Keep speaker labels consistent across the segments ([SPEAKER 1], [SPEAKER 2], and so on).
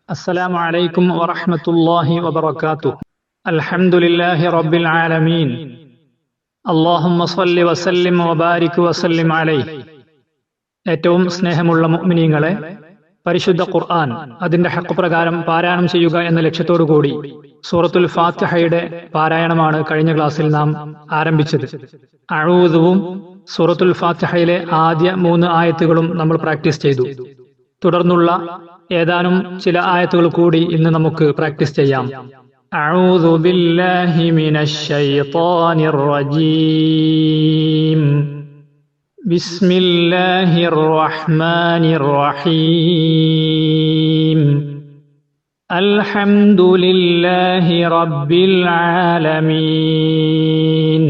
[SPEAKER 1] السلام عليكم ورحمة الله وبركاته. الحمد لله رب العالمين. اللهم صل وسلم وبارك وسلم عليه. ഏറ്റവും സ്നേഹമുള്ള മുഅ്മിനീങ്ങളെ, പരിശുദ്ധ ഖുർആൻ അതിന്റെ ഹഖ് പ്രകാരം പാരായണം ചെയ്യുക എന്ന ലക്ഷ്യത്തോടുകൂടി സൂറത്തുൽ ഫാത്തിഹയുടെ പാരായണമാണ് കഴിഞ്ഞ ക്ലാസ്സിൽ നാം ആരംഭിച്ചത്. അഊദുവും സൂറത്തുൽ ഫാത്തിഹയിലെ ആദ്യ 3 ആയത്തുകളും നമ്മൾ പ്രാക്ടീസ് ചെയ്തു. തുടർന്നുള്ള ഏതാനും ചില ആയത്തുകൾ കൂടി ഇന്ന് നമുക്ക് പ്രാക്ടീസ് ചെയ്യാം. അഊദു ബില്ലാഹി മിനശ് ശൈത്വാനിർ റജീം. ബിസ്മില്ലാഹിർ റഹ്മാനിർ റഹീം. അൽഹംദുലില്ലാഹി റബ്ബിൽ ആലമീൻ.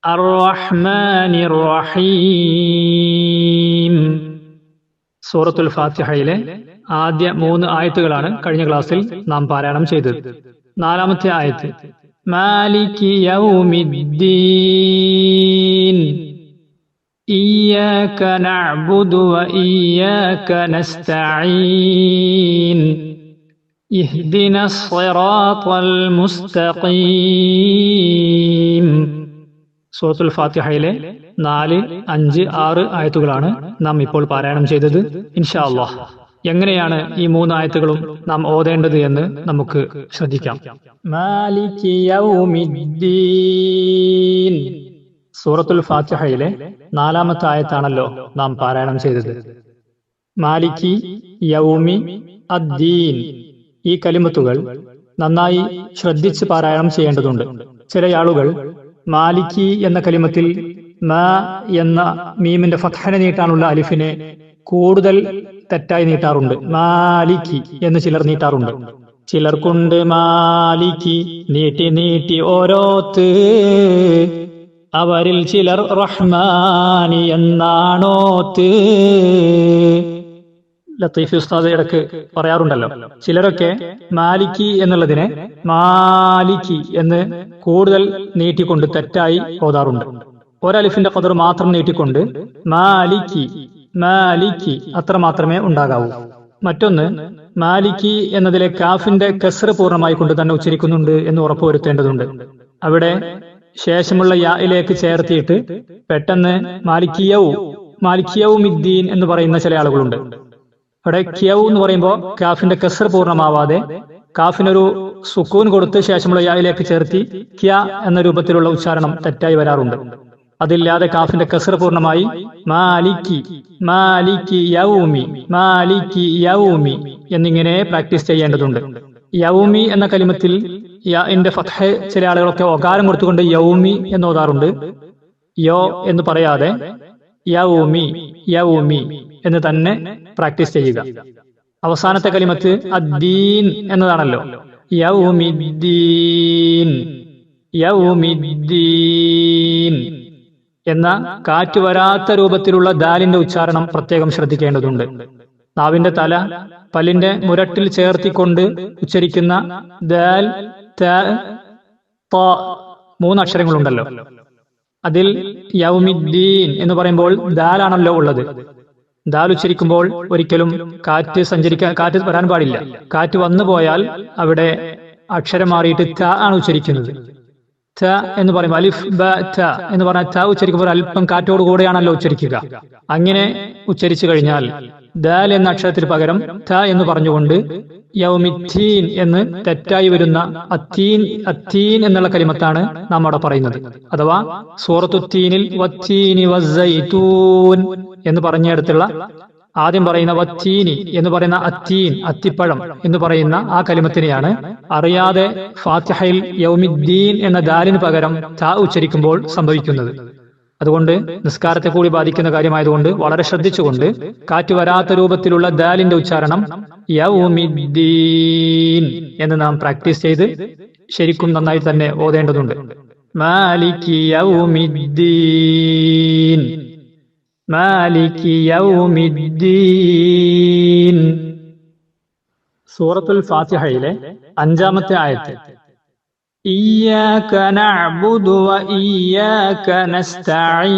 [SPEAKER 1] അർറഹ്മാനിർ റഹീം. സൂറത്തുൽ ഫാത്തിഹയിലെ ആദ്യ 3 ആയത്തുകളാണ് കഴിഞ്ഞ ക്ലാസ്സിൽ നാം പാരായണം ചെയ്തത്. 4ാമത്തെ ആയത്ത് മാലികി യൗമിദ്ദീൻ. ഇയ്യാക നഅ്ബുദു വ ഇയ്യാക നസ്തഈൻ. ഇഹ്ദിനസ് സിറാത്തൽ മുസ്തഖീം. സൂറത്തുൽ ഫാത്തിഹയിലെ 4, 5, 6 ആയത്തുകളാണ് നാം ഇപ്പോൾ പാരായണം ചെയ്തത്. ഇൻഷാ അല്ലാഹ് എങ്ങനെയാണ് ഈ 3 ആയത്തുകളും നാം ഓതേണ്ടത് എന്ന് നമുക്ക് ശ്രദ്ധിക്കാം. മാലികി യൗമിദ്ദീൻ. സൂറത്തുൽ ഫാത്തിഹയിലെ 4ാമത്തെ ആയത്താണല്ലോ നാം പാരായണം ചെയ്തത്. മാലികി യൗമി അദ്ദീൻ. ഈ കലിമത്തുകൾ നന്നായി ശ്രദ്ധിച്ച് പാരായണം ചെയ്യേണ്ടതുണ്ട്. ചില ആളുകൾ മാലിക്കി എന്ന കലിമത്തിൽ മാ എന്ന മീമിന്റെ ഫത്ഹനെ നീട്ടാനുള്ള അലിഫിനെ കൂടുതൽ തെറ്റായി നീട്ടാറുണ്ട്. മാലിക്കി എന്ന് ചിലർ നീട്ടാറുണ്ട്. ചിലർക്കുണ്ട് മാലിക്കി നീട്ടി നീട്ടി ഓരോത്ത്. അവരിൽ ചിലർ റഹ്മാനി എന്നാണോത്ത്. ലത്തീഫ് ഉസ്താദ് ഇടക്ക് പറയാറുണ്ടല്ലോ, ചിലരൊക്കെ മാലിക്കി എന്നുള്ളതിനെ മാലിക്കി എന്ന് കൂടുതൽ നീട്ടിക്കൊണ്ട് തെറ്റായി ഓതാറുണ്ട്. ഒരലിഫിന്റെ ഖദർ മാത്രം നീട്ടിക്കൊണ്ട് മാലിക്കി മാലിക്കി അത്ര മാത്രമേ ഉണ്ടാകാവൂ. മറ്റൊന്ന്, മാലിക്കി എന്നതിലെ കാഫിന്റെ കസ്ർ പൂർണ്ണമായി കൊണ്ട് തന്നെ ഉച്ചരിക്കുന്നുണ്ട് എന്ന് ഉറപ്പുവരുത്തേണ്ടതുണ്ട്. അവിടെ ശേഷമുള്ള യായിലേക്ക് ചേർത്തിയിട്ട് പെട്ടെന്ന് മാലിക്കിയൗമിദ്ദീൻ എന്ന് പറയുന്ന ചില ആളുകളുണ്ട്. അവിടെ ക്യൗ എന്ന് പറയുമ്പോൾ കാഫിന്റെ കസ്ർ പൂർണ്ണമാവാതെ കാഫിനൊരു സുക്കൂൻ കൊടുത്ത് ശേഷമുള്ള യായിലേക്ക് ചേർത്തി ക്യ എന്ന രൂപത്തിലുള്ള ഉച്ചാരണം തെറ്റായി വരാറുണ്ട്. അതില്ലാതെ കാഫിന്റെ കസ്ർ പൂർണ്ണമായി മാലിക്കി മാലിക്കി യൗമി മാലിക്കി യൗമി എന്നിങ്ങനെ പ്രാക്ടീസ് ചെയ്യേണ്ടതുണ്ട്. യൗമി എന്ന കലിമത്തിൽ യാഇന്റെ ഫത്ഹ് ചില ആളുകളൊക്കെ ഒകാരം കൊടുത്തുകൊണ്ട് യൗമി എന്ന് ഓതാറുണ്ട്. യോ എന്ന് പറയാതെ യൗമി യൗമി എന്ന് തന്നെ പ്രാക്ടീസ് ചെയ്യുക. അവസാനത്തെ കലിമത്ത് അദ്ദീൻ എന്നതാണല്ലോ. യൗമിദ്ദീൻ യൗമിദ്ദീൻ എന്ന കാറ്റ് വരാത്ത രൂപത്തിലുള്ള ദാലിന്റെ ഉച്ചാരണം പ്രത്യേകം ശ്രദ്ധിക്കേണ്ടതുണ്ട്. നാവിന്റെ തല പല്ലിന്റെ മുരട്ടിൽ ചേർത്തിക്കൊണ്ട് ഉച്ചരിക്കുന്ന ദാൽ, ത, ത 3 അക്ഷരങ്ങളുണ്ടല്ലോ. അതിൽ യൗമിദ്ദീൻ എന്ന് പറയുമ്പോൾ ദാലാണല്ലോ ഉള്ളത്. ദാൽ ഉച്ചരിക്കുമ്പോൾ ഒരിക്കലും കാറ്റ് വരാൻ പാടില്ല. കാറ്റ് വന്നു പോയാൽ അവിടെ അക്ഷരം മാറിയിട്ട് ത ആണ് ഉച്ചരിക്കുന്നത്. ത എന്ന് പറയുമ്പോൾ അലിഫ് ബ ത എന്ന് പറഞ്ഞാൽ ത ഉച്ചരിക്കുമ്പോൾ അല്പം കാറ്റോട് കൂടെയാണല്ലോ ഉച്ചരിക്കുക. അങ്ങനെ ഉച്ചരിച്ചു കഴിഞ്ഞാൽ ദാൽ എന്ന അക്ഷരത്തിന് പകരം ത എന്ന് പറഞ്ഞുകൊണ്ട് യൗമിദ്ദീൻ എന്ന് തെറ്റായി വരുന്ന അത്തീൻ എന്നുള്ള കലിമത്താണ് നാം അവിടെ പറയുന്നത്. അഥവാ സൂറത്തുത്തീനിൽ വത്തീനി വസ്സൈതൂൻ എന്ന് പറഞ്ഞിടത്തുള്ള ആദ്യം പറയുന്ന വത്തീനി എന്ന് പറയുന്ന അത്തിപ്പഴം എന്ന് പറയുന്ന ആ കലിമത്തിനെയാണ് അറിയാതെ ഫാത്തിഹയിൽ യൗമിദ്ദീൻ എന്ന ദാലിന് പകരം ത ഉച്ചരിക്കുമ്പോൾ സംഭവിക്കുന്നത്. അതുകൊണ്ട് നിസ്കാരത്തെ കൂടി ബാധിക്കുന്ന കാര്യമായതുകൊണ്ട് വളരെ ശ്രദ്ധിച്ചുകൊണ്ട് കാറ്റ് വരാത്ത രൂപത്തിലുള്ള ദാലിന്റെ ഉച്ചാരണം യൗമിദ്ദീൻ എന്ന് നാം പ്രാക്ടീസ് ചെയ്ത് ശരിക്കും നന്നായി തന്നെ ഓതേണ്ടതുണ്ട്. Maliki യൗമിദ്ദീൻ Maliki യൗമിദ്ദീൻ. സൂറത്തുൽ ഫാത്തിഹയിലെ 5ാമത്തെ ആയത്ത് ഇയ്യാക നഅ്ബുദു വ ഇയ്യാക നസ്തഈൻ.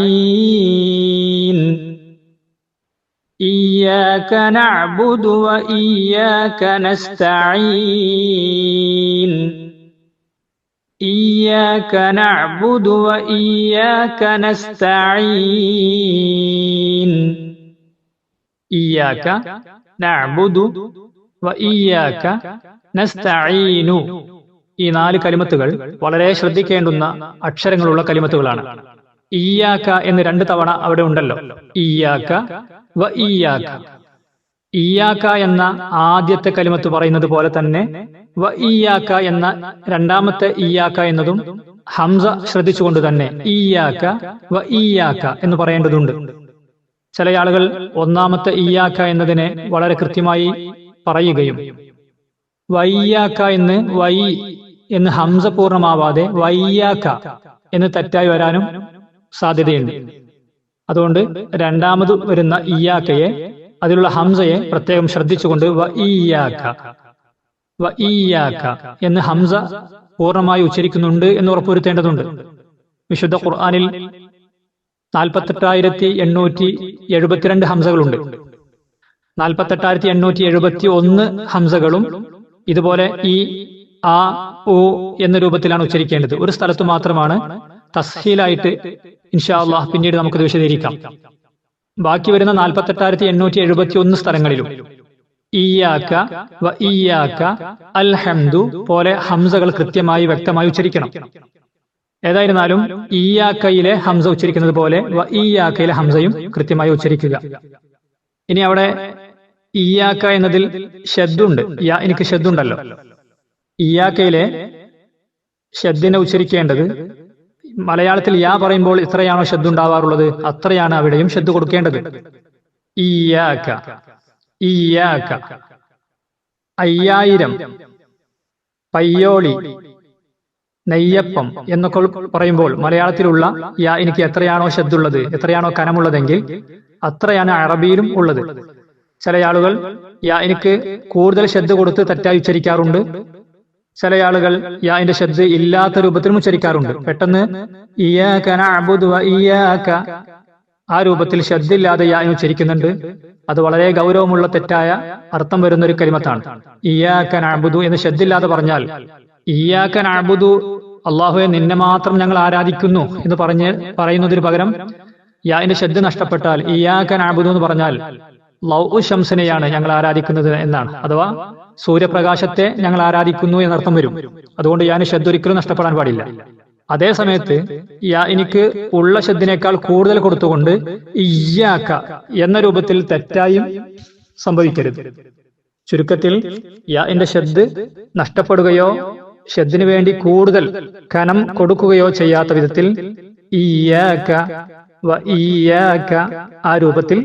[SPEAKER 1] إياك نعبد وإياك نستعين إياك نعبد وإياك نستعين إياك نعبد وإياك نستعين ഈ 4 കലിമത്തുകൾ വളരെ ശ്രദ്ധിക്കേണ്ടുന്ന അക്ഷരങ്ങളുള്ള കലിമത്തുകളാണ്. ഇയ്യാക എന്ന് 2 തവണ അവിടെ ഉണ്ടല്ലോ. ഇയ്യാക വ ഇയ്യാക. ഇയ്യാക എന്ന ആദ്യത്തെ കലിമത്ത് പറയുന്നത് പോലെ തന്നെ വ ഇയ്യാക എന്ന രണ്ടാമത്തെ ഇയ്യാക എന്നതും ഹംസ ശ്രദ്ധിച്ചുകൊണ്ട് തന്നെ ഇയ്യാക വ ഇയ്യാക എന്ന് പറയേണ്ടതുണ്ട്. ചില ആളുകൾ ഒന്നാമത്തെ ഇയ്യാക എന്നതിനെ വളരെ കൃത്യമായി പറയുകയും വയ്യാക്ക എന്ന് വൈ എന്ന് ഹംസ പൂർണ്ണമാവാതെ വയ്യാക്ക എന്ന് തെറ്റായി വരാനും സാധ്യതയുണ്ട്. അതുകൊണ്ട് രണ്ടാമത് വരുന്ന ഇയ്യാക്കയെ, അതിലുള്ള ഹംസയെ പ്രത്യേകം ശ്രദ്ധിച്ചുകൊണ്ട് വ ഇയ്യാക്ക എന്ന് ഹംസ പൂർണ്ണമായി ഉച്ചരിക്കുന്നുണ്ട് എന്ന് ഉറപ്പുവരുത്തേണ്ടതുണ്ട്. വിശുദ്ധ ഖുർആനിൽ 48,872 ഹംസകളുണ്ട്. 48,871 ഹംസകളും ഇതുപോലെ ഈ ആ ഓ എന്ന രൂപത്തിലാണ് ഉച്ചരിക്കേണ്ടത്. ഒരു സ്ഥലത്ത് മാത്രമാണ് തസ്ഹീലായിട്ട് ഇൻഷാ അല്ലാഹ് പിന്നീട് നമുക്കത് വിശദീകരിക്കാം. ബാക്കി വരുന്ന 48,871 സ്ഥലങ്ങളിലും ഇയ്യാക വ ഇയ്യാക അൽഹംദു പോലെ ഹംസകൾ കൃത്യമായി വ്യക്തമായി ഉച്ചരിക്കണം. ഏതായിരുന്നാലും ഇയ്യാക്കയിലെ ഹംസ ഉച്ചരിക്കുന്നത് പോലെ വ ഇയ്യാക്കയിലെ ഹംസയും കൃത്യമായി ഉച്ചരിക്കുക. ഇനി അവിടെ ഇയ്യാക്ക എന്നതിൽ ഷദ്ദുണ്ട്. എനിക്ക് ഷദ്ദുണ്ടല്ലോ. ഇയ്യാക്കയിലെ ഷദ്ദിനെ ഉച്ചരിക്കേണ്ടത് മലയാളത്തിൽ യാ പറയുമ്പോൾ എത്രയാണോ ഷദ്ദ് ഉണ്ടാവാറുള്ളത് അത്രയാണ് അവിടെയും ഷദ്ദ് കൊടുക്കേണ്ടത്. ഇയ്യാക്ക ഇയ്യാക്ക. 5000, പയ്യോളി, നെയ്യപ്പം എന്നൊക്കെ പറയുമ്പോൾ മലയാളത്തിലുള്ള യാ എനിക്ക് എത്രയാണോ ഷദ്ദുള്ളത്, എത്രയാണോ കനമുള്ളതെങ്കിൽ അത്രയാണ് അറബിയിലും ഉള്ളത്. ചില ആളുകൾ യാ എനിക്ക് കൂടുതൽ ഷദ്ദ് കൊടുത്ത് തെറ്റായി ഉച്ചരിക്കാറുണ്ട്. ചില ആളുകൾ യാന്റെ ഷദ്ദ് ഇല്ലാത്ത രൂപത്തിലും ഉച്ചരിക്കാറുണ്ട്. പെട്ടെന്ന് ഇയ്യാക നഅ്ബുദു വ ഇയ്യാക ആ രൂപത്തിൽ ഷദ്ദില്ലാതെ യാ ഉച്ചരിക്കുന്നുണ്ട്. അത് വളരെ ഗൗരവമുള്ള തെറ്റായ അർത്ഥം വരുന്ന ഒരു കലിമത്താണ്. ഇയ്യാക നഅ്ബുദു എന്ന് ഷദ്ദില്ലാതെ പറഞ്ഞാൽ ഇയ്യാക നഅ്ബുദു അല്ലാഹുവേ നിന്നെ മാത്രം ഞങ്ങൾ ആരാധിക്കുന്നു എന്ന് പറയുന്നതിന് പകരം യാന്റെ ഷദ്ദ് നഷ്ടപ്പെട്ടാൽ ഇയ്യാക നഅ്ബുദു എന്ന് പറഞ്ഞാൽ ലൗ ശംസിനെയാണ് ഞങ്ങൾ ആരാധിക്കുന്നത് എന്നാണ്. അഥവാ സൂര്യപ്രകാശത്തെ ഞങ്ങൾ ആരാധിക്കുന്നു എന്നർത്ഥം വരും. അതുകൊണ്ട് യാന് ഷദ്ദ് ഒരിക്കലും നഷ്ടപ്പെടാൻ പാടില്ല. അതേ സമയത്ത് യാ എനിക്ക് ഉള്ള ഷദ്ദിനേക്കാൾ കൂടുതൽ കൊടുത്തുകൊണ്ട് ഇയ്യാക എന്ന രൂപത്തിൽ തെറ്റായും സംഭവിക്കരുത്. ചുരുക്കത്തിൽ യാന്റെ ഷദ്ദ് നഷ്ടപ്പെടുകയോ ഷദ്ദിന് വേണ്ടി കൂടുതൽ കനം കൊടുക്കുകയോ ചെയ്യാത്ത വിധത്തിൽ ഇയ്യാക വ ഇയ്യാക ആ രൂപത്തിൽ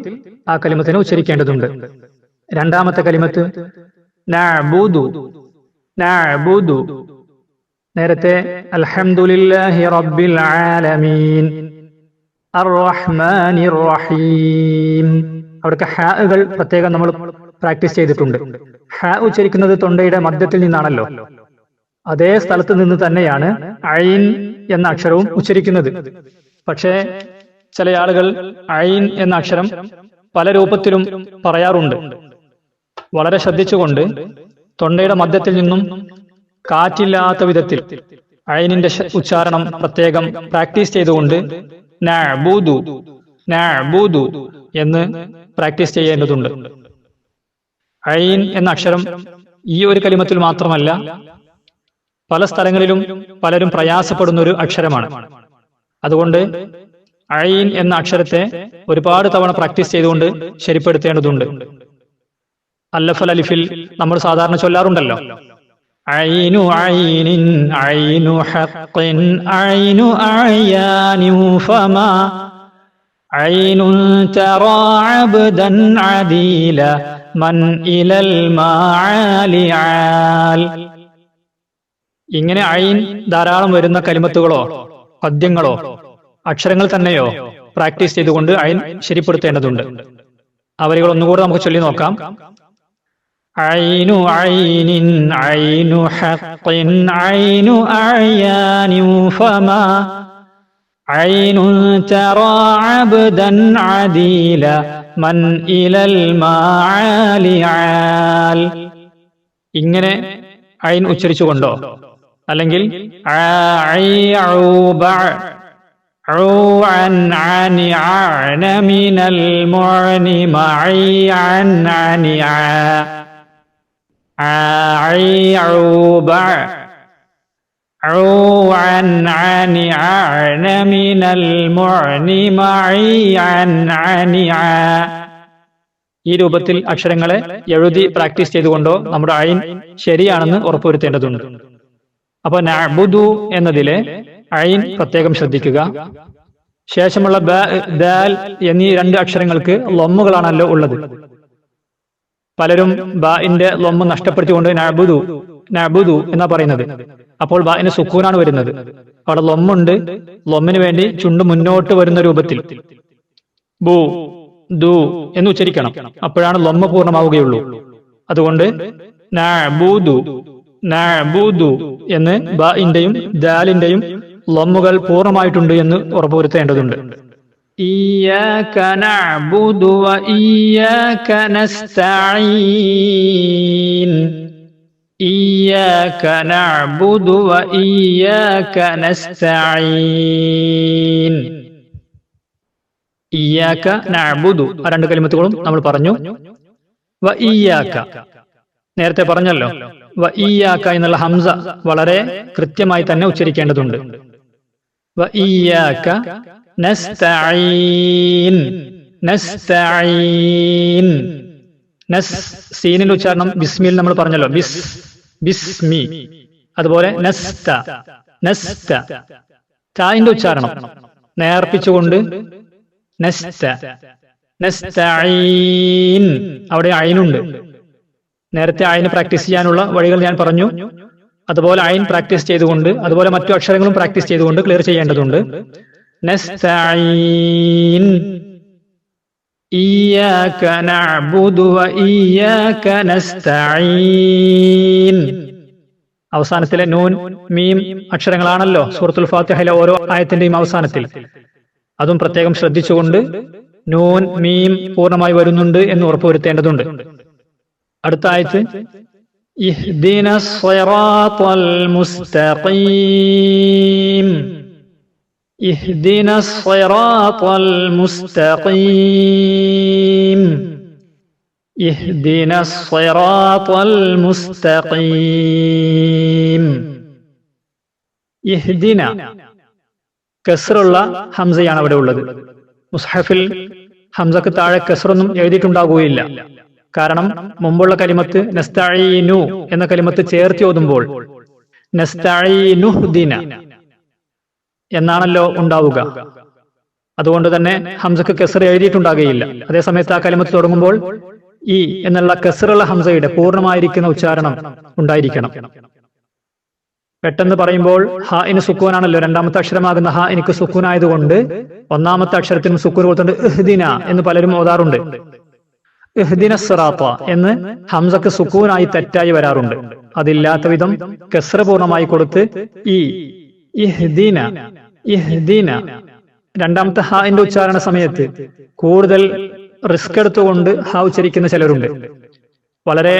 [SPEAKER 1] ആ കലിമത്തിനെ ഉച്ചരിക്കേണ്ടതുണ്ട്. രണ്ടാമത്തെ കലിമത്ത് നഅ്ബുദു. നഅ്ബുദു നേരത്തെ അൽഹംദുലില്ലാഹി റബ്ബിൽ ആലമീൻ അർറഹ്മാനിർ റഹീം അവിടൊക്കെ ഹാകൾ പ്രത്യേകം നമ്മൾ പ്രാക്ടീസ് ചെയ്തിട്ടുണ്ട്. ഹാ ഉച്ചരിക്കുന്നത് തൊണ്ടയുടെ മധ്യത്തിൽ നിന്നാണല്ലോ. അതേ സ്ഥലത്ത് നിന്ന് തന്നെയാണ് ഐൻ എന്ന അക്ഷരവും ഉച്ചരിക്കുന്നത്. പക്ഷേ ചില ആളുകൾ ഐൻ എന്ന അക്ഷരം പല രൂപത്തിലും പറയാറുണ്ട്. വളരെ ശ്രദ്ധിച്ചുകൊണ്ട് തൊണ്ടയുടെ മധ്യത്തിൽ നിന്നും കാറ്റില്ലാത്ത വിധത്തിൽ ഐനിന്റെ ഉച്ചാരണം പ്രത്യേകം പ്രാക്ടീസ് ചെയ്തുകൊണ്ട് നഅ്ബുദു നഅ്ബുദു എന്ന് പ്രാക്ടീസ് ചെയ്യേണ്ടതുണ്ട്. ഐൻ എന്ന അക്ഷരം ഈ ഒരു കലിമത്തിൽ മാത്രമല്ല പല സ്ഥലങ്ങളിലും പലരും പ്രയാസപ്പെടുന്ന ഒരു അക്ഷരമാണ്. അതുകൊണ്ട് ഐൻ എന്ന അക്ഷരത്തെ ഒരുപാട് തവണ പ്രാക്ടീസ് ചെയ്തുകൊണ്ട് ശരിപ്പെടുത്തേണ്ടതുണ്ട്. അല്ലഫൽ അലിഫിൽ നമ്മൾ സാധാരണ ചൊല്ലാറുണ്ടല്ലോ ഐനു ഐനിൻ ഐനു ഹഖ്ഖിൻ ഐനു അയാനി ഫമാ ഐനുൻ തറാ അബ്ദൻ അദീല മൻ ഇലൽ മാആലി ആൽ. ഇങ്ങനെ ഐൻ ധാരാളം വരുന്ന കലിമത്തുകളോ പദ്യങ്ങളോ അക്ഷരങ്ങൾ തന്നെയോ പ്രാക്ടീസ് ചെയ്തുകൊണ്ട് ഐൻ ശരിപ്പെടുത്തേണ്ടതുണ്ട്. അവരികൾ ഒന്നുകൂടെ നമുക്ക് ചൊല്ലി നോക്കാം. ഐനു ഐനിൻ ഐനു ഹഖ്ഖിൻ ഐനു അയാനി ഫമാ ഐനുൻ തറാ അബ്ദൻ അദീല മൻ ഇലൽ മാആലി ആൽ. ഇങ്ങനെ ഐൻ ഉച്ചരിച്ചുകൊണ്ടോ അല്ലെങ്കിൽ ഈ രൂപത്തിൽ അക്ഷരങ്ങളെ എഴുതി പ്രാക്ടീസ് ചെയ്തുകൊണ്ടോ നമ്മുടെ ഐൻ ശരിയാണെന്ന് ഉറപ്പുവരുത്തേണ്ടതുണ്ട്. അപ്പൊ നഅ്ബുദു എന്നതിലെ ഐൻ പ്രത്യേകം ശ്രദ്ധിക്കുക. ശേഷമുള്ള ബ, ദാൽ എന്നീ രണ്ട് അക്ഷരങ്ങൾക്ക് ലൊമ്മുകളാണല്ലോ ഉള്ളത്. പലരും ബാഇന്റെ ലൊമ്മ് നഷ്ടപ്പെടുത്തിക്കൊണ്ട് നഅ്ബുദു നഅ്ബുദു എന്നാ പറയുന്നത്. അപ്പോൾ ബാഇന് സുക്കൂനാണ് വരുന്നത്. അവിടെ ലൊമ്മുണ്ട്. ലൊമ്മിന് വേണ്ടി ചുണ്ട് മുന്നോട്ട് വരുന്ന രൂപത്തിൽ ബു ദു എന്ന് ഉച്ചരിക്കണം. അപ്പോഴാണ് ലൊമ്മ പൂർണ്ണമാവുകയുള്ളൂ. അതുകൊണ്ട് നഅ്ബുദു നഅ്ബുദു എന്ന് ബാഇന്റെയും ദാലിന്റെയും ലൊമ്മുകൾ പൂർണ്ണമായിട്ടുണ്ട് എന്ന് ഉറപ്പുവരുത്തേണ്ടതുണ്ട്. ഇയ്യാക നഅ്ബുദു വ ഇയ്യാക നസ്തഈൻ. ഇയ്യാക നഅ്ബുദു വ ഇയ്യാക നസ്തഈൻ. ഇയ്യാക നഅ്ബുദു ആ രണ്ട് കലിമത്തുകളും നമ്മൾ പറഞ്ഞു. വ ഇയ്യാക നേരത്തെ പറഞ്ഞല്ലോ. വ ഇയ്യാക എന്നുള്ള ഹംസ വളരെ കൃത്യമായി തന്നെ ഉച്ചരിക്കേണ്ടതുണ്ട്. വ ഇയ്യാക നസ്തഈൻ. നസ്തഈൻ. സീനിന്റെ ഉച്ചാരണം ബിസ്മിൽ നമ്മൾ പറഞ്ഞല്ലോ. ബിസ്മി. അതുപോലെ നസ്ത നസ്ത. തായിന്റെ ഉച്ചാരണം നേർപ്പിച്ചുകൊണ്ട് നസ്ത നസ്തഈൻ. അവിടെ ഐനുണ്ട്. നേരത്തെ ഐന് പ്രാക്ടീസ് ചെയ്യാനുള്ള വഴികൾ ഞാൻ പറഞ്ഞു. അതുപോലെ ഐൻ പ്രാക്ടീസ് ചെയ്തുകൊണ്ട് അതുപോലെ മറ്റു അക്ഷരങ്ങളും പ്രാക്ടീസ് ചെയ്തുകൊണ്ട് ക്ലിയർ ചെയ്യേണ്ടതുണ്ട്. നസ്തഈൻ. ഇയ്യാക നഅ്ബുദു വ ഇയ്യാക നസ്തഈൻ. അവസാനത്തിലെ നൂൻ മീം അക്ഷരങ്ങളാണല്ലോ സൂറത്തുൽ ഫാത്തിഹയിലെ ഓരോ ആയത്തിന്റെയും അവസാനത്തിൽ. അതും പ്രത്യേകം ശ്രദ്ധിച്ചുകൊണ്ട് നൂൻ മീം പൂർണ്ണമായി വരുന്നുണ്ട് എന്ന് ഉറപ്പുവരുത്തേണ്ടതുണ്ട്. അടുത്ത ആയത്ത് ഇഹ്ദിനസ് സിറാത്തൽ മുസ്തഖീം. ഇഹ്ദിനസ് സിറാത്തൽ മുസ്തഖീം. ഇഹ്ദിനസ് സിറാത്തൽ മുസ്തഖീം. ഇഹ്ദിന കസ്റുള്ള ഹംസയാണ് അവിടെ ഉള്ളത്. മുസ്ഹഫിൽ ഹംസക്ക് താഴെ കസ്റൊന്നും എഴുതിയിട്ടുണ്ടാകുകയില്ല. കാരണം മുമ്പുള്ള കലിമത്ത് നസ്തഈനു എന്ന കലിമത്ത് ചേർത്തി ഓതുമ്പോൾ നസ്തഈനുഹ്ദിന എന്നാണല്ലോ ഉണ്ടാവുക. അതുകൊണ്ട് തന്നെ ഹംസക്ക് കസ്ർ എഴുതിയിട്ടുണ്ടാകുകയില്ല. അതേസമയത്ത് ആ കലിമത്ത് തുടങ്ങുമ്പോൾ ഈ എന്നുള്ള കസ്റുള്ള ഹംസയുടെ പൂർണ്ണമായിരിക്കുന്ന ഉച്ചാരണം ഉണ്ടായിരിക്കണം. പെട്ടെന്ന് പറയുമ്പോൾ ഹ ഇന് സുക്കൂനാണല്ലോ. രണ്ടാമത്തെ അക്ഷരമാകുന്ന ഹ എനിക്ക് സുക്കൂനായതുകൊണ്ട് ഒന്നാമത്തെ അക്ഷരത്തിനും സുക്കൂൻ കൊടുത്തുകൊണ്ട് ഇഹ്ദിന എന്ന് പലരും ഓതാറുണ്ട്. ഇഹ്ദിന സിറാത്ത എന്ന് ഹംസക്ക് സുക്കൂനായി തെറ്റായി വരാറുണ്ട്. അതില്ലാത്ത വിധം കസ്ര പൂർണ്ണമായി കൊടുത്ത് ഈ ഇഹ്ദിന ഇഹ്ദിന. രണ്ടാമത്തെ ഹാന്റെ ഉച്ചാരണ സമയത്ത് കൂടുതൽ റിസ്ക് എടുത്തുകൊണ്ട് ഹ ഉച്ചരിക്കുന്ന ചിലരുണ്ട്. വളരെ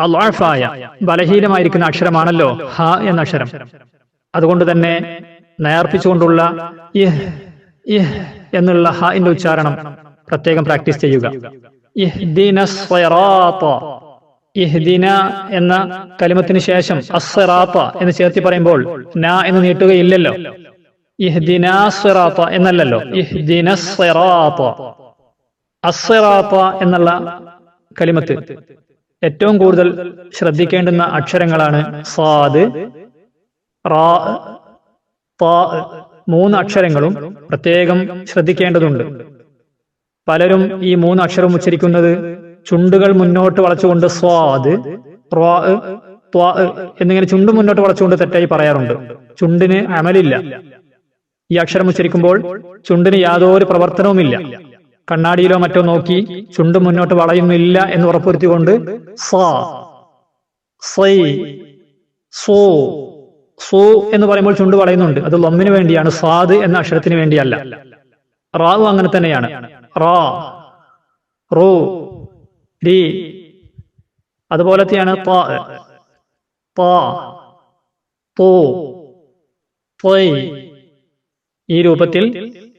[SPEAKER 1] അളാഫായ ബലഹീനമായിരിക്കുന്ന അക്ഷരമാണല്ലോ ഹ എന്ന അക്ഷരം. അതുകൊണ്ട് തന്നെ നേർപ്പിച്ചുകൊണ്ടുള്ള ഇഹ് ഇഹ് എന്നുള്ള ഹാന്റെ ഉച്ചാരണം പ്രത്യേകം പ്രാക്ടീസ് ചെയ്യുക. ഇഹ്ദിനസ് സിറാത്ത. ഇഹ്ദിന എന്ന കലിമത്തിന് ശേഷം അസ്സിറാത്ത എന്ന് ചേർത്തി പറയുമ്പോൾ ന എന്ന് നീട്ടുകയില്ലല്ലോ. ഇഹ്ദിനാസ് സിറാത്ത എന്നല്ലല്ലോ. ഇഹ്ദിനസ് സിറാത്ത. അസ്സിറാത്ത എന്നുള്ള കലിമത്ത് ഏറ്റവും കൂടുതൽ ശ്രദ്ധിക്കേണ്ടുന്ന അക്ഷരങ്ങളാണ് സാദ്, റാ, താ. മൂന്ന് അക്ഷരങ്ങളും പ്രത്യേകം ശ്രദ്ധിക്കേണ്ടതുണ്ട്. പലരും ഈ മൂന്ന് അക്ഷരം ഉച്ചരിക്കുന്നത് ചുണ്ടുകൾ മുന്നോട്ട് വളച്ചുകൊണ്ട് സ്വാദ്, റാ, ത്വാ എന്നിങ്ങനെ ചുണ്ട് മുന്നോട്ട് വളച്ചുകൊണ്ട് തെറ്റായി പറയാറുണ്ട്. ചുണ്ടിന് അമലില്ല. ഈ അക്ഷരം ഉച്ചരിക്കുമ്പോൾ ചുണ്ടിന് യാതൊരു പ്രവർത്തനവുമില്ല. കണ്ണാടിയിലോ മറ്റോ നോക്കി ചുണ്ട് മുന്നോട്ട് വളയുന്നില്ല എന്ന് ഉറപ്പുവരുത്തിക്കൊണ്ട് സാ, സൈ, സോ, സോ എന്ന് പറയുമ്പോൾ ചുണ്ട് വളയുന്നുണ്ട്. അത് ലമ്മിന് വേണ്ടിയാണ്, സാദ് എന്ന അക്ഷരത്തിന് വേണ്ടിയല്ല. റാവ് അങ്ങനെ തന്നെയാണ്. റാ, റൂ, രി. അതുപോലത്തെയാണ് ത, ത, തൂ, ത്വയ്. ഈ രൂപത്തിൽ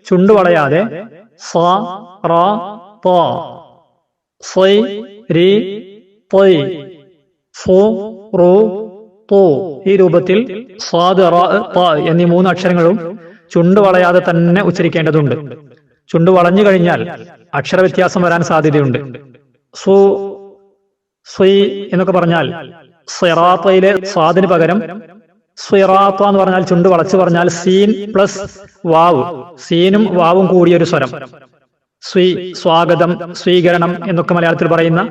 [SPEAKER 1] ചുണ്ടു വളയാതെ സ, റ, ത, സ്വയ്, രി, ത്വയ്, ഫു, റു, തു. ഈ രൂപത്തിൽ സ്വാദ്, റ, ത എന്നീ 3 അക്ഷരങ്ങളും ചുണ്ടു വളയാതെ തന്നെ ഉച്ചരിക്കേണ്ടതുണ്ട്. ചുണ്ടു വളഞ്ഞു കഴിഞ്ഞാൽ അക്ഷരവ്യത്യാസം വരാൻ സാധ്യതയുണ്ട്. സു, സ്വയ് എന്നൊക്കെ പറഞ്ഞാൽ സിറാത്തയിലെ സ്വാദിന് പകരം സ്വിറാത്ത എന്ന് പറഞ്ഞാൽ ചുണ്ട് വളച്ചു പറഞ്ഞാൽ സീൻ പ്ലസ് വാവ്, സീനും വാവും കൂടിയൊരു സ്വരം. സ്വീ, സ്വാഗതം, സ്വീകരണം എന്നൊക്കെ മലയാളത്തിൽ പറയുന്ന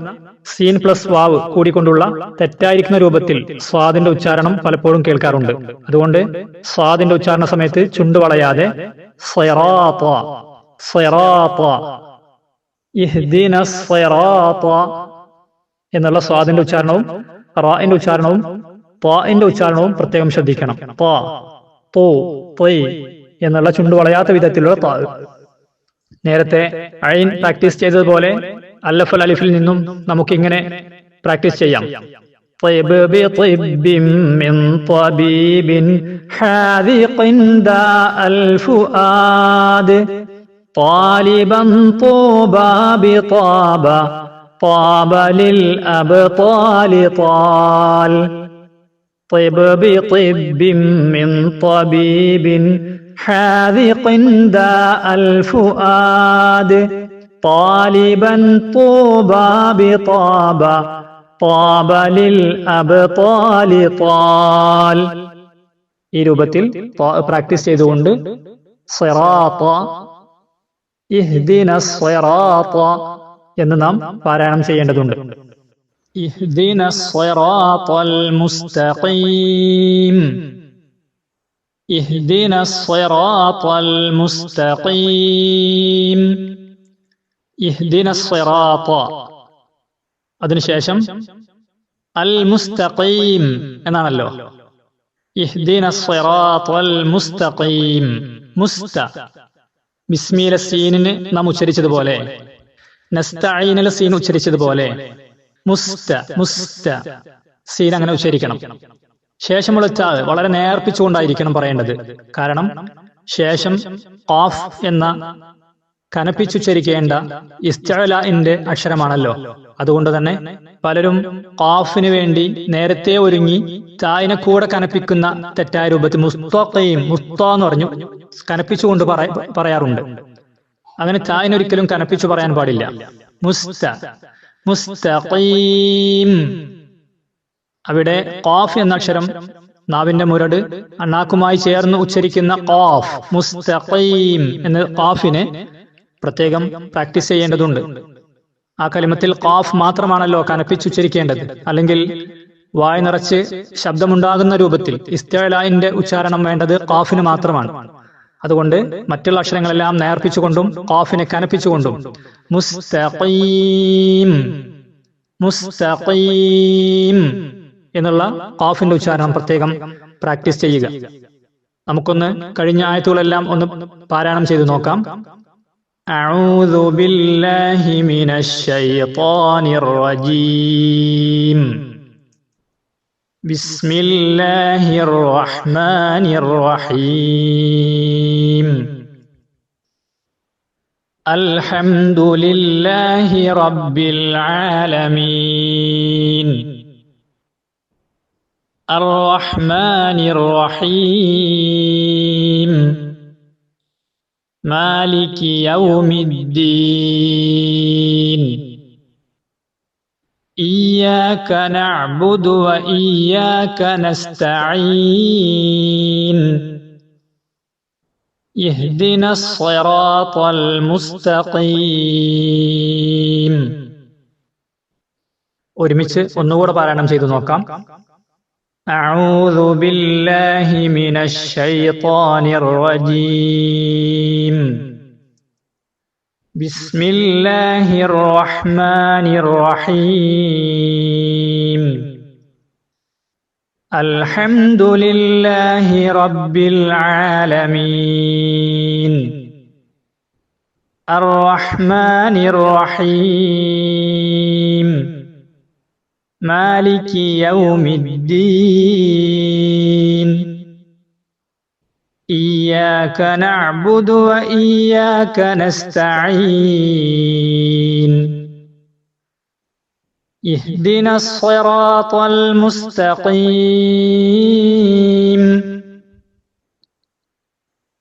[SPEAKER 1] സീൻ പ്ലസ് വാവ് കൂടിക്കൊണ്ടുള്ള തെറ്റായിരിക്കുന്ന രൂപത്തിൽ സ്വാദിന്റെ ഉച്ചാരണം പലപ്പോഴും കേൾക്കാറുണ്ട്. അതുകൊണ്ട് സ്വാദിന്റെ ഉച്ചാരണ സമയത്ത് ചുണ്ട് വളയാതെ സിറാത്ത, സിറാത്ത, ഇഹ്ദിന സിറാത്ത എന്നുള്ള സ്വാദിന്റെ ഉച്ചാരണവും റാഇന്റെ ഉച്ചാരണവും ത്വാഇന്റെ ഉച്ചാരണവും പ്രത്യേകം ശ്രദ്ധിക്കണം. ത്വാ, തൂ, ത്വയ് എന്നുള്ള ചുണ്ടു വളയാത്ത വിധത്തിലുള്ള ത്വാ. നേരത്തെ ഐൻ പ്രാക്ടീസ് ചെയ്തതുപോലെ അല്ലഫൽ അലിഫിൽ നിന്നും നമുക്കിങ്ങനെ പ്രാക്ടീസ് ചെയ്യാം. طيب بطب من طبيب حاذق داء الفؤاد طالبا طوبى بطابا طاب للأبطال طال طيب بطب من طبيب حاذق داء الفؤاد طالبا طوبى بطابا طاب للأبطال طال. ഈ രൂപത്തിൽ പ്രാക്ടീസ് ചെയ്തുകൊണ്ട് സിറാത്ത, ഇഹ്ദിന സിറാത്ത എന്ന് നാം പാരായണം ചെയ്യേണ്ടതുണ്ട്. ഇഹ്ദിന സിറാത്തൽ മുസ്തഖീം, ഇഹ്ദിന സിറാത്തൽ മുസ്തഖീം, ഇഹ്ദിന സിറാത്ത. അതിനുശേഷം അൽ മുസ്തഖീം എന്നാണല്ലോ. ഇഹ്ദിന സിറാത്തൽ മുസ്തഖീം. മുസ്ത, ബിസ്മിയിലെ സീനിന് നാം ഉച്ചരിച്ചതുപോലെ, നസ്തഈനിലെ സീൻ ഉച്ചരിച്ചതുപോലെ മുസ്ത, മുസ്ത സീൻ അങ്ങനെ ഉച്ചരിക്കണം. ശേഷമുള്ള ത വളരെ നേർപ്പിച്ചുകൊണ്ടായിരിക്കണം പറയേണ്ടത്. കാരണം ശേഷം ഖാഫ് എന്ന കനപ്പിച്ചുച്ചരിക്കേണ്ട ഇസ്തിഅലാഇന്റെ അക്ഷരമാണല്ലോ. അതുകൊണ്ട് തന്നെ പലരും ഖാഫിന് വേണ്ടി നേരത്തെ ഒരുങ്ങി തായിനെ കൂടെ കനപ്പിക്കുന്ന തെറ്റായ രൂപത്തിൽ മുസ്തഖീം, മുസ്ത എന്ന് പറഞ്ഞു കനപ്പിച്ചുകൊണ്ട് പറയാറുണ്ട്. അങ്ങനെ തായിനെ ഒരിക്കലും കനപ്പിച്ചു പറയാൻ പാടില്ല. മുസ്ത, മുസ്തഖീം. അവിടെ ഖാഫ് എന്ന അക്ഷരം നാവിന്റെ മുരട് അണ്ണാക്കുമായി ചേർന്ന് ഉച്ചരിക്കുന്ന ഖാഫ്, മുസ്തഖീം എന്ന ഖാഫിനെ പ്രത്യേകം പ്രാക്ടീസ് ചെയ്യേണ്ടതുണ്ട്. ആ കലിമത്തിൽ ഖാഫ് മാത്രമാണല്ലോ കനപ്പിച്ചുച്ചരിക്കേണ്ടത്. അല്ലെങ്കിൽ വായ നിറച്ച് ശബ്ദമുണ്ടാകുന്ന രൂപത്തിൽ ഇസ്തിഅലാഇന്റെ ഉച്ചാരണം വേണ്ടത് ഖാഫിന് മാത്രമാണ്. അതുകൊണ്ട് മറ്റുള്ള അക്ഷരങ്ങളെല്ലാം നേർപ്പിച്ചുകൊണ്ടും ഖാഫിനെ കനപ്പിച്ചുകൊണ്ടും മുസ്തഖീം, മുസ്തഖീം എന്നുള്ള ഖാഫിന്റെ ഉച്ചാരണം പ്രത്യേകം പ്രാക്ടീസ് ചെയ്യുക. നമുക്കൊന്ന് കഴിഞ്ഞ ആയത്തുകളെല്ലാം ഒന്ന് പാരായണം ചെയ്തു നോക്കാം. അഊദു ബില്ലാഹി മിനശ് ശൈത്വാനിർ റജീം. ബിസ്മില്ലാഹിർ റഹ്മാനിർ റഹീം. അൽഹംദുലില്ലാഹി റബ്ബിൽ ആലമീൻ. അർറഹ്മാനിർ റഹീം. മാലികി യൗമിദ്ദീൻ. ഇയ്യാക നഅ്ബുദു വ ഇയ്യാക നസ്തഈൻ. ഇഹ്ദിനസ് സിറാത്തൽ മുസ്തഖീം. ഒരുമിച്ച് ഒന്നുകൂടെ പാരായണം ചെയ്തു നോക്കാം. അഊദു ബില്ലാഹി മിനശ് ശൈത്വാനിർ റജീം. ബിസ്മില്ലാഹിർ റഹ്മാനിർ റഹീം. അൽഹംദുലില്ലാഹി റബ്ബിൽ ആലമീൻ. الرحمن الرحيم مالك يوم الدين إياك نعبد وإياك نستعين اهدنا الصراط المستقيم.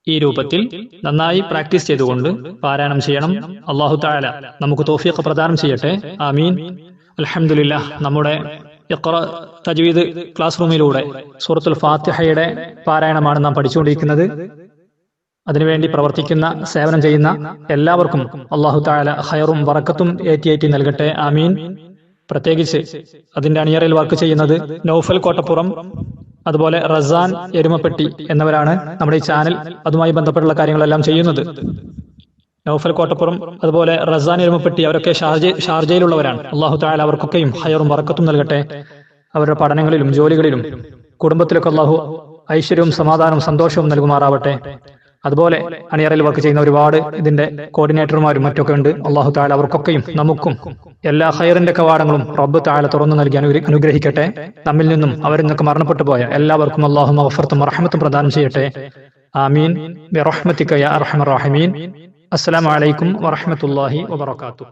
[SPEAKER 1] ഈ രൂപത്തിൽ നന്നായി പ്രാക്ടീസ് ചെയ്തുകൊണ്ട് പാരായണം ചെയ്യണം. അല്ലാഹു തആല നമുക്ക് തൗഫീഖ് പ്രദാനം ചെയ്യട്ടെ. ആമീൻ. അൽഹംദുലില്ലാഹ്. നമ്മുടെ ഇഖ്റ തജ്വീദ് ക്ലാസ് റൂമിലൂടെ സൂറത്തുൽ ഫാത്തിഹയുടെ പാരായണമാണ് നാം പഠിച്ചുകൊണ്ടിരിക്കുന്നത്. അതിനുവേണ്ടി പ്രവർത്തിക്കുന്ന, സേവനം ചെയ്യുന്ന എല്ലാവർക്കും അല്ലാഹു തആല ഖൈറും ബറക്കത്തും ഏറ്റി നൽകട്ടെ. ആമീൻ. പ്രത്യേകിച്ച് അതിന്റെ അണിയറയിൽ വർക്ക് ചെയ്യുന്നത് നൗഫൽ കോട്ടപ്പുറം, അതുപോലെ റസാൻ എരുമപ്പെട്ടി എന്നിവരാണ് നമ്മുടെ ഈ ചാനൽ അതുമായി ബന്ധപ്പെട്ടുള്ള കാര്യങ്ങളെല്ലാം ചെയ്യുന്നത്. നൗഫൽ കോട്ടപ്പുറം, അതുപോലെ റസാൻ എരുമപ്പെട്ടി, അവരൊക്കെ ഷാർജയിലുള്ളവരാണ്. അല്ലാഹു തആല അവർക്കൊക്കെയും ഖൈറും ബറക്കത്തും നൽകട്ടെ. അവരുടെ പഠനങ്ങളിലും ജോലികളിലും കുടുംബത്തിലൊക്കെ അല്ലാഹു ഐശ്വര്യവും സമാധാനവും സന്തോഷവും നൽകുമാറാവട്ടെ. അതുപോലെ അണിയറയിൽ വർക്ക് ചെയ്യുന്ന ഒരുപാട് ഇതിന്റെ കോർഡിനേറ്റർമാരും മറ്റൊക്കെ ഉണ്ട്. അല്ലാഹു തആല അവർക്കൊക്കെയും നമുക്കും എല്ലാ ഖൈറിന്റെ കവാടങ്ങളും റബ്ബ് തആല തുറന്നു നൽകി അനുഗ്രഹിക്കട്ടെ. നമ്മിൽ നിന്നും അവരിൽ നിന്നൊക്കെ മരണപ്പെട്ടു പോയ എല്ലാവർക്കും അല്ലാഹു മഗ്ഫിറത്തും റഹ്മത്തും പ്രദാനം ചെയ്യട്ടെ. ആമീൻ ബിറഹ്മതിക യാ അർഹമർ റഹീമീൻ. അസ്സലാമു അലൈക്കും വറഹ്മത്തുള്ളാഹി വബറകാതുഹു.